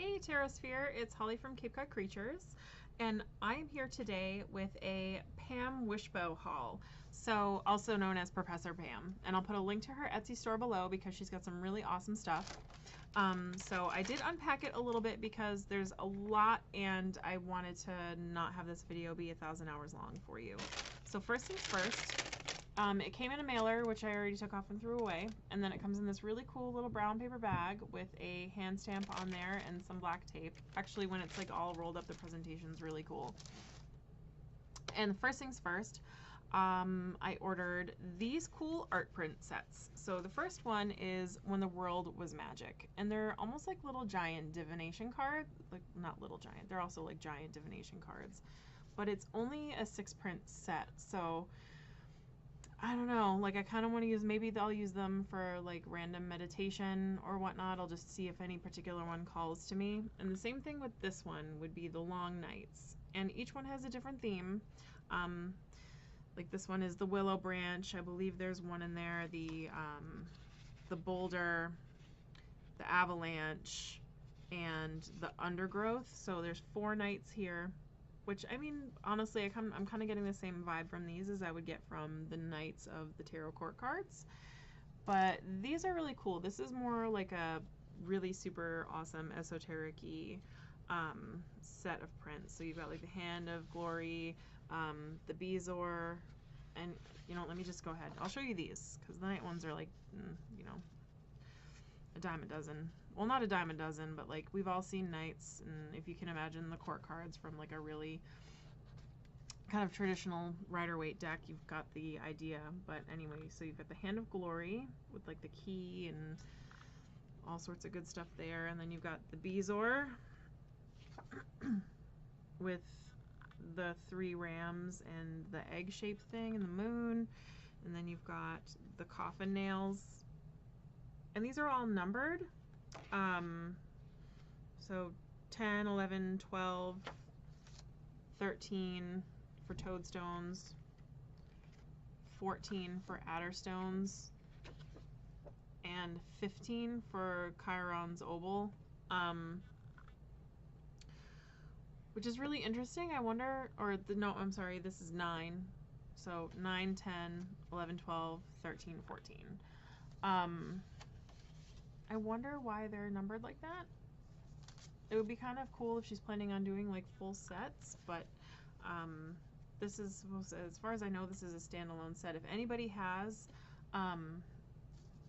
Hey Terrasphere, it's Holly from Cape Cod Creatures, and I'm here today with a Pam Wishbow haul, so also known as Professor Pam. And I'll put a link to her Etsy store below because she's got some really awesome stuff. So I did unpack it a little bit because there's a lot and I wanted to not have this video be 1,000 hours long for you. So first things first, it came in a mailer, which I already took off and threw away, and then it comes in this really cool little brown paper bag with a hand stamp on there and some black tape. Actually, when it's like all rolled up, the presentation's really cool. And first things first, I ordered these cool art print sets. So the first one is When the World Was Magic, and they're almost like little giant divination cards, like not little giant, they're also like giant divination cards, but it's only a 6-print set, so I don't know, like I kind of want to use, maybe I'll use them for like random meditation or whatnot. I'll just see if any particular one calls to me. And the same thing with this one would be the long nights. And each one has a different theme. Like this one is the willow branch. I believe there's one in there, the boulder, the avalanche, and the undergrowth. So there's 4 nights here. Which, I mean, honestly, I'm kind of getting the same vibe from these as I would get from the Knights of the Tarot Court cards. But these are really cool. This is more like a really super awesome esoteric-y set of prints. So you've got like the Hand of Glory, the Bezoar, and, you know, let me just go ahead. I'll show you these, because the night ones are like, you know, a dime a dozen. Well, not a dime a dozen, but like we've all seen knights, and if you can imagine the court cards from like a really kind of traditional Rider-Waite deck, you've got the idea. But anyway, so you've got the Hand of Glory with like the key and all sorts of good stuff there, and then you've got the Bezoar with the 3 rams and the egg-shaped thing and the moon, and then you've got the coffin nails. And these are all numbered. So 10, 11, 12, 13 for toadstones, 14 for adderstones, and 15 for Chiron's obol. Which is really interesting. I wonder, no, I'm sorry, this is 9. So 9, 10, 11, 12, 13, 14. I wonder why they're numbered like that. It would be kind of cool if she's planning on doing like full sets, but this is, as far as I know, this is a standalone set. If anybody has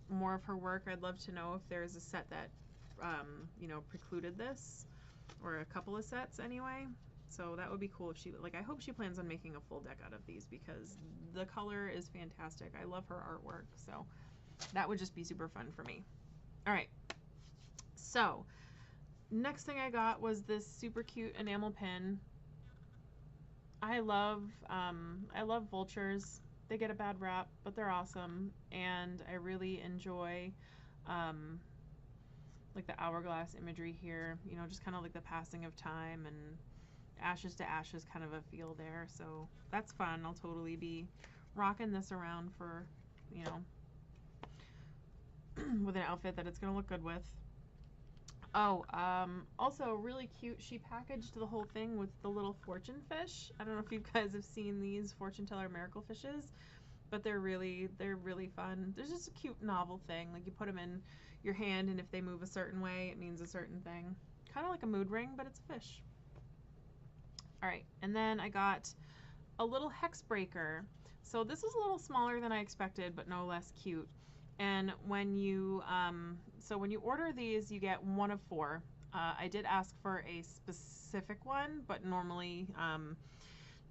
more of her work, I'd love to know if there's a set that, you know, precluded this, or a couple of sets anyway. So that would be cool if she, like, I hope she plans on making a full deck out of these because the color is fantastic. I love her artwork, so that would just be super fun for me. All right, so next thing I got was this super cute enamel pin. I love vultures. They get a bad rap, but they're awesome, and I really enjoy like the hourglass imagery here. You know, just kind of like the passing of time and ashes to ashes kind of a feel there. So that's fun. I'll totally be rocking this around for, you know, with an outfit that it's gonna look good with. Oh, also really cute, she packaged the whole thing with the little fortune fish. I don't know if you guys have seen these fortune teller miracle fishes, but they're really fun. There's just a cute novel thing, like you put them in your hand and if they move a certain way it means a certain thing. Kind of like a mood ring, but it's a fish. Alright, and then I got a little hex breaker. So this is a little smaller than I expected, but no less cute. And when you when you order these, you get 1 of 4. I did ask for a specific one, but normally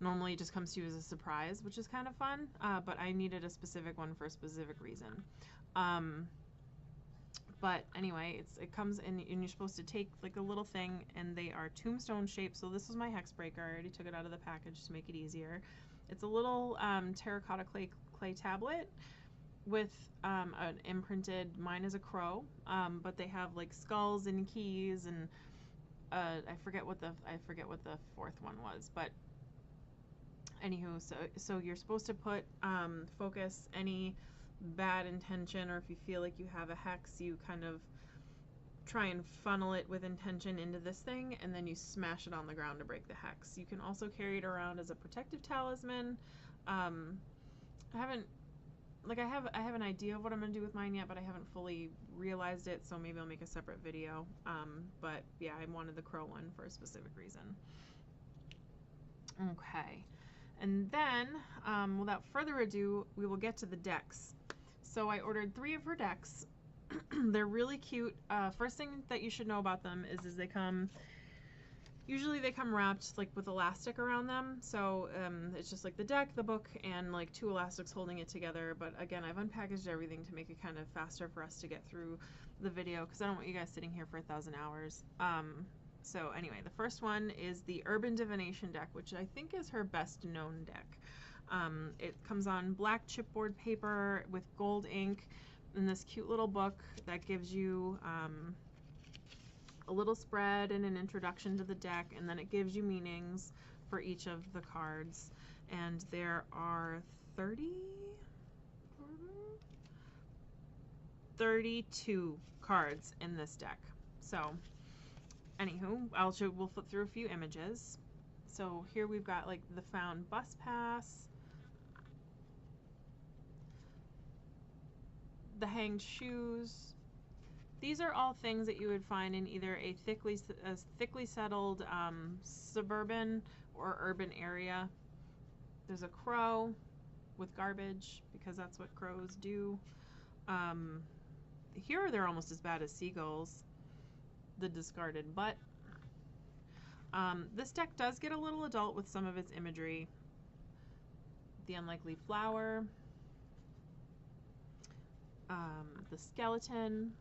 it just comes to you as a surprise, which is kind of fun. But I needed a specific one for a specific reason. But anyway, it comes in, and you're supposed to take like a little thing, and they are tombstone shaped. So this is my hex breaker. I already took it out of the package to make it easier. It's a little terracotta clay tablet with an imprinted, mine is a crow, but they have like skulls and keys, and I forget what the 4th one was, but anywho, so you're supposed to put focus any bad intention, or if you feel like you have a hex, you kind of try and funnel it with intention into this thing, and then you smash it on the ground to break the hex. You can also carry it around as a protective talisman. I haven't, like, I have an idea of what I'm gonna do with mine yet, but I haven't fully realized it, so maybe I'll make a separate video. But yeah, I wanted the crow one for a specific reason. Okay, and then without further ado, we will get to the decks. So I ordered 3 of her decks. They're really cute. First thing that you should know about them is usually they come wrapped like with elastic around them. So it's just like the deck, the book, and like 2 elastics holding it together. But again, I've unpackaged everything to make it kind of faster for us to get through the video, because I don't want you guys sitting here for 1,000 hours. So anyway, the first one is the Urban Divination deck, which I think is her best known deck. It comes on black chipboard paper with gold ink in this cute little book that gives you a little spread and an introduction to the deck, and then it gives you meanings for each of the cards. And there are 32 cards in this deck. So anywho, we'll flip through a few images. So here we've got like the found bus pass, the hanged shoes. These are all things that you would find in either a thickly settled suburban or urban area. There's a crow with garbage, because that's what crows do. Here they're almost as bad as seagulls. The discarded butt. This deck does get a little adult with some of its imagery. The unlikely flower. The skeleton.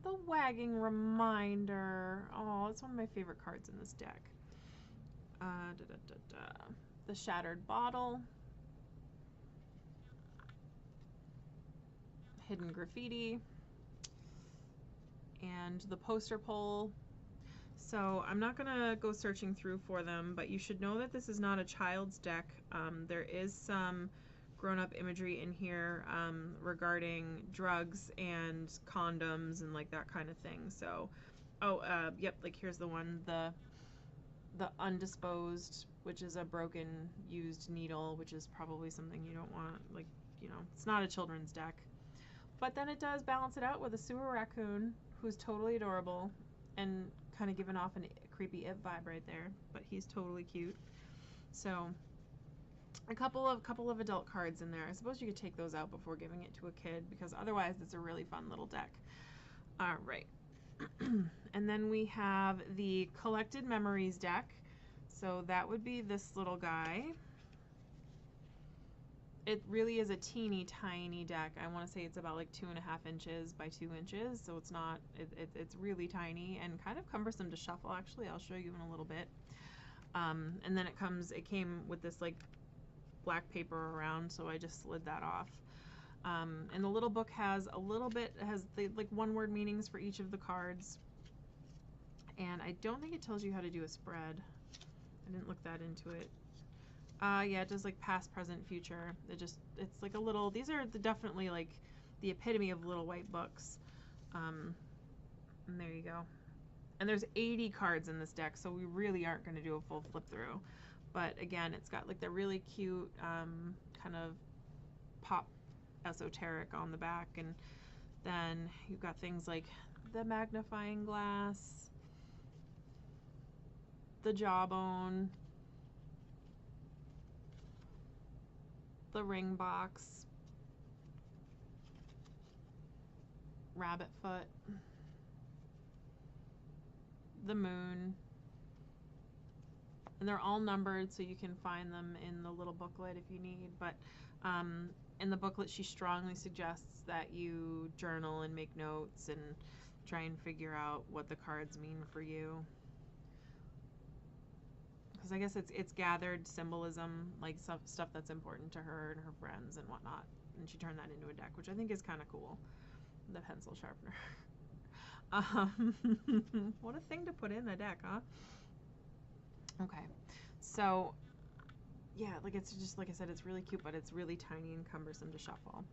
The wagging reminder. Oh, it's one of my favorite cards in this deck. The shattered bottle. Hidden graffiti. And the poster pole. So I'm not gonna go searching through for them, but you should know that this is not a child's deck. There is some grown-up imagery in here regarding drugs and condoms and like that kind of thing. So, yep, like here's the one, the undisposed, which is a broken used needle, which is probably something you don't want. Like, you know, it's not a children's deck. But then it does balance it out with a sewer raccoon who's totally adorable and kind of giving off a creepy It vibe right there, but he's totally cute. So a couple of adult cards in there. I suppose you could take those out before giving it to a kid, because otherwise it's a really fun little deck. All right. And then we have the Collected Memories deck. So that would be this little guy. It really is a teeny tiny deck. I want to say it's about like 2.5 inches by 2 inches, so it's not, it's really tiny and kind of cumbersome to shuffle. Actually, I'll show you in a little bit. And then it came with this like black paper around, so I just slid that off. And the little book has the like 1-word meanings for each of the cards. And I don't think it tells you how to do a spread. I didn't look that into it. Yeah, it does like past, present, future. It's like a little, these are definitely like the epitome of little white books. And there you go. And there's 80 cards in this deck, so we really aren't going to do a full flip through. But again, it's got like the really cute kind of pop esoteric on the back, and then you've got things like the magnifying glass, the jawbone, the ring box, rabbit foot, the moon, and they're all numbered so you can find them in the little booklet if you need. But in the booklet she strongly suggests that you journal and make notes and try and figure out what the cards mean for you, because I guess it's gathered symbolism, like stuff that's important to her and her friends and whatnot, and she turned that into a deck, which I think is kind of cool. The pencil sharpener. What a thing to put in the deck, huh? Okay, so yeah, like it's just, like I said, it's really cute, but it's really tiny and cumbersome to shuffle.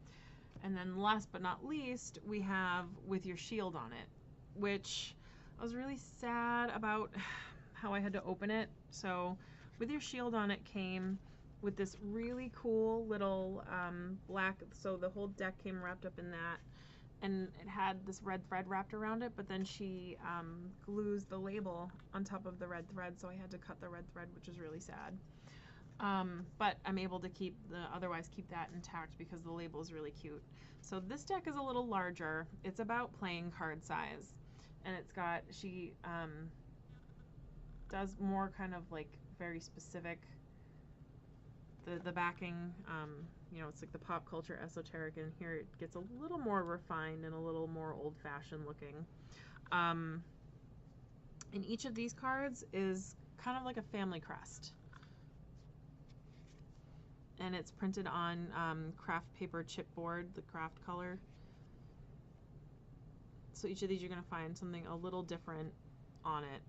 And then last but not least, we have With Your Shield on It, which I was really sad about how I had to open it. So With Your Shield on It came with this really cool little black, so the whole deck came wrapped up in that, and it had this red thread wrapped around it, but then she glues the label on top of the red thread, so I had to cut the red thread, which is really sad. But I'm able to otherwise keep that intact because the label is really cute. So this deck is a little larger. It's about playing card size, and it's got, she does more kind of like very specific, the backing, you know, it's like the pop culture esoteric, and here it gets a little more refined and a little more old-fashioned looking. And each of these cards is kind of like a family crest. And it's printed on craft paper chipboard, the craft color. So each of these you're going to find something a little different on it.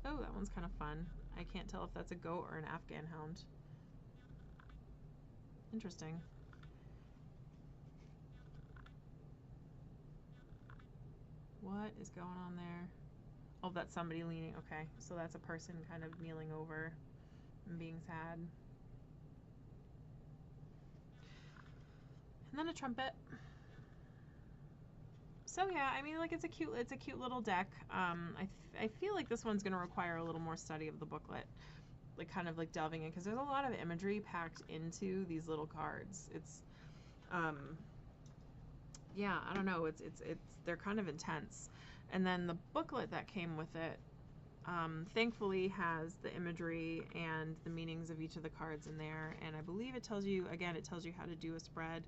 Oh, that one's kind of fun. I can't tell if that's a goat or an Afghan hound. Interesting. What is going on there? Oh, that's somebody leaning. Okay, so that's a person kind of kneeling over and being sad. And then a trumpet. So yeah, I mean, like, it's a cute little deck. I feel like this one's gonna require a little more study of the booklet, like kind of like delving in, because there's a lot of imagery packed into these little cards. It's yeah, I don't know, it's they're kind of intense. And then the booklet that came with it thankfully has the imagery and the meanings of each of the cards in there, and I believe it tells you, again, it tells you how to do a spread.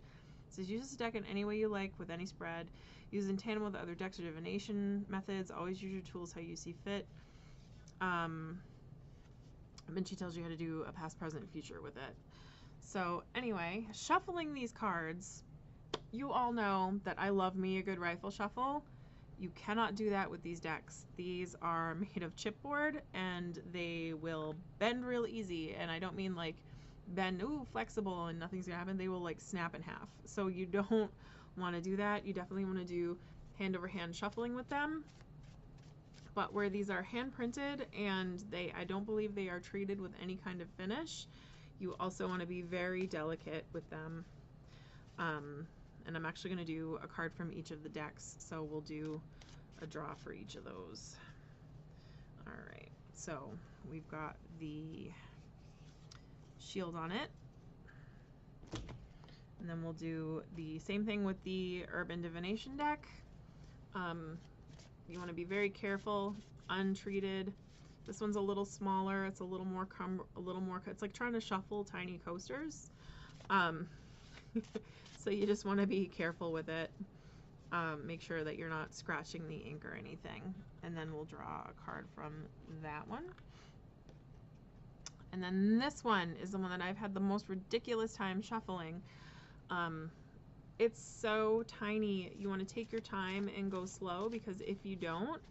It says use this deck in any way you like with any spread. Use in tandem with other decks or divination methods. Always use your tools how you see fit. And she tells you how to do a past, present, and future with it. So anyway, shuffling these cards, you all know that I love me a good rifle shuffle. You cannot do that with these decks. These are made of chipboard and they will bend real easy. And I don't mean like bend, ooh, flexible and nothing's gonna happen. They will like snap in half. So you don't want to do that. You definitely want to do hand over hand shuffling with them. But where these are hand printed and I don't believe they are treated with any kind of finish, you also want to be very delicate with them. And I'm actually going to do a card from each of the decks, so we'll do a draw for each of those. All right, so we've got the shield on it, and then we'll do the same thing with the Urban Divination deck. You want to be very careful, untreated. This one's a little smaller. It's a little more it's like trying to shuffle tiny coasters. So you just want to be careful with it. Make sure that you're not scratching the ink or anything. And then we'll draw a card from that one. And then this one is the one that I've had the most ridiculous time shuffling. It's so tiny. You want to take your time and go slow, because if you don't,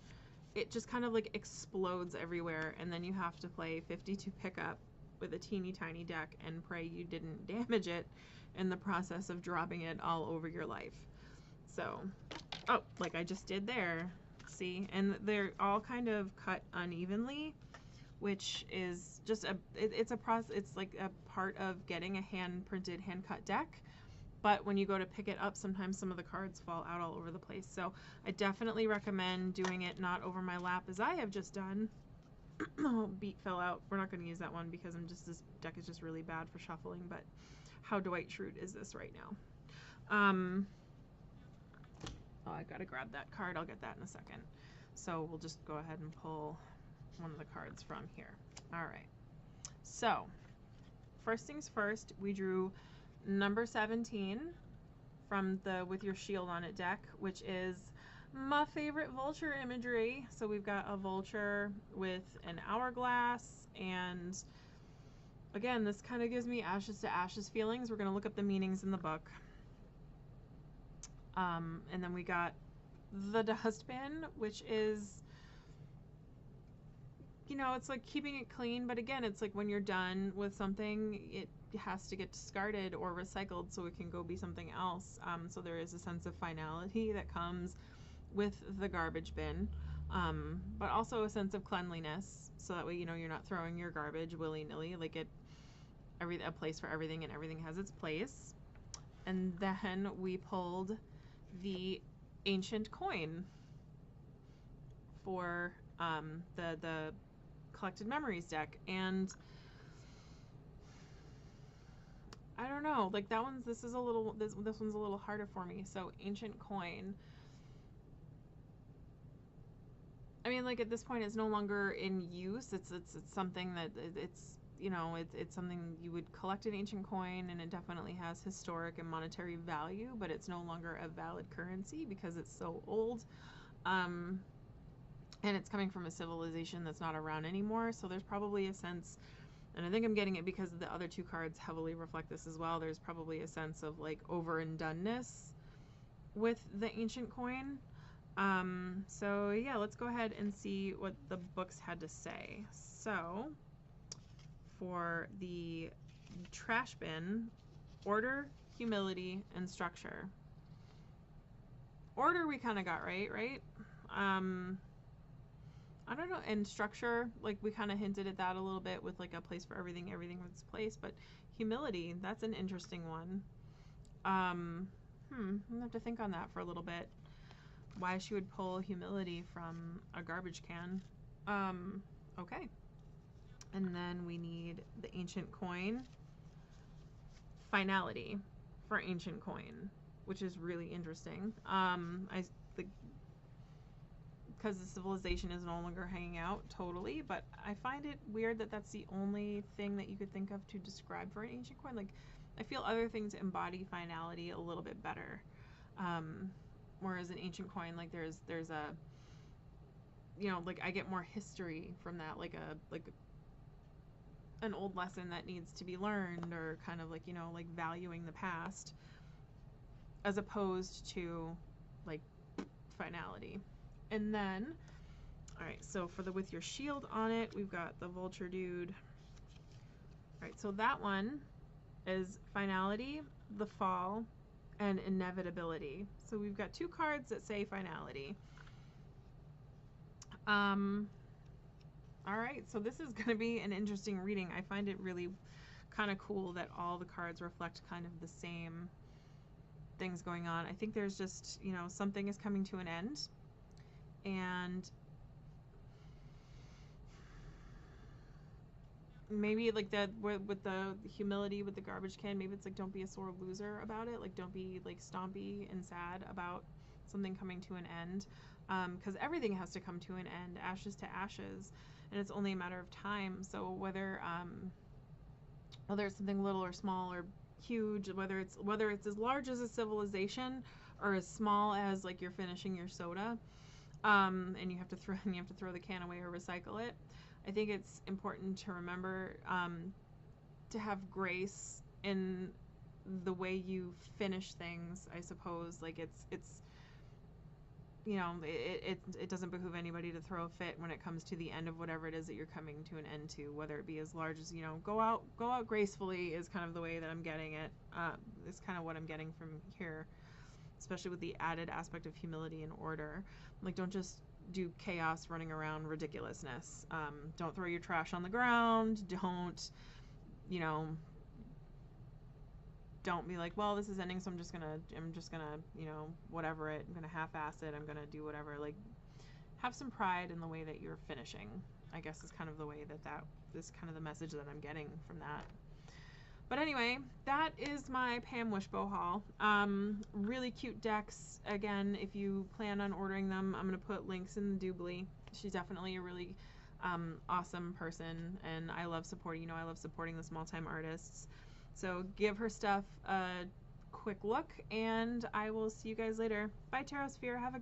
it just kind of like explodes everywhere, and then you have to play 52 pickup with a teeny tiny deck and pray you didn't damage it in the process of dropping it all over your life. So, oh, like I just did there, see? And they're all kind of cut unevenly, which is just it's a process. It's like a part of getting a hand printed, hand cut deck. But when you go to pick it up, sometimes some of the cards fall out all over the place. So I definitely recommend doing it not over my lap, as I have just done. Beat fell out. We're not going to use that one because this deck is just really bad for shuffling. But how Dwight Schrute is this right now? Oh, I got to grab that card. I'll get that in a second. So we'll just go ahead and pull one of the cards from here. All right. So first things first, we drew number 17 from the With Your Shield on It deck, which is my favorite vulture imagery. So we've got a vulture with an hourglass, and again, this kind of gives me Ashes to Ashes feelings. We're going to look up the meanings in the book. And then we got the dustbin, which is, you know, it's like keeping it clean, but again, it's like when you're done with something, it has to get discarded or recycled so it can go be something else. So there is a sense of finality that comes with the garbage bin, but also a sense of cleanliness, so that way, you know, you're not throwing your garbage willy-nilly, like a place for everything, and everything has its place. And then we pulled the ancient coin for the collected memories deck, and I don't know, like that one's this one's a little harder for me. So ancient coin, I mean, like at this point it's no longer in use. It's something that it's, you know, it's something you would collect an ancient coin, and it definitely has historic and monetary value, but it's no longer a valid currency because it's so old. And it's coming from a civilization that's not around anymore. So there's probably a sense, and I think I'm getting it because the other two cards heavily reflect this as well. There's probably a sense of like over and doneness with the ancient coin. So yeah, let's go ahead and see what the books had to say. So for the trash bin, order, humility, and structure. Order we kind of got right? I don't know, and structure, like we kind of hinted at that a little bit with like a place for everything with its place, but humility, that's an interesting one. I'm gonna have to think on that for a little bit. Why she would pull humility from a garbage can. Okay. And then we need the ancient coin. Finality for ancient coin, which is really interesting. Because the civilization is no longer hanging out totally, but I find it weird that that's the only thing that you could think of to describe for an ancient coin. Like, I feel other things embody finality a little bit better. Whereas an ancient coin, like there's a, you know, like I get more history from that, like an old lesson that needs to be learned, or kind of like, you know, like valuing the past, as opposed to like finality. And then, all right, so for the with your shield on it, we've got the vulture dude. All right, so that one is finality, the fall, and inevitability. So we've got two cards that say finality. All right, so this is going to be an interesting reading. I find it really kind of cool that all the cards reflect kind of the same things going on. I think there's just, you know, something is coming to an end, and maybe like that with the humility with the garbage can, maybe it's like don't be a sore loser about it, like don't be like stompy and sad about something coming to an end, because everything has to come to an end, ashes to ashes, and it's only a matter of time. So whether it's something little or small or huge, whether it's as large as a civilization or as small as like you're finishing your soda, and you have to throw the can away or recycle it, I think it's important to remember to have grace in the way you finish things, I suppose. Like it's you know, it doesn't behoove anybody to throw a fit when it comes to the end of whatever it is that you're coming to an end to, whether it be as large as, you know, go out gracefully is kind of the way that I'm getting it. Is kind of what I'm getting from here, especially with the added aspect of humility and order. Like, don't just do chaos running around ridiculousness. Don't throw your trash on the ground. Don't, you know, don't be like, well, this is ending, so I'm just gonna, you know, whatever it, I'm gonna half-ass it, I'm gonna do whatever. Like, have some pride in the way that you're finishing, I guess, is kind of the way that is kind of the message that I'm getting from that. But anyway, that is my Pam Wishbow haul. Really cute decks. Again, if you plan on ordering them, I'm going to put links in the doobly. She's definitely a really awesome person, and I love supporting, you know, I love supporting the small-time artists. So give her stuff a quick look, and I will see you guys later. Bye, Tarosphere. Have a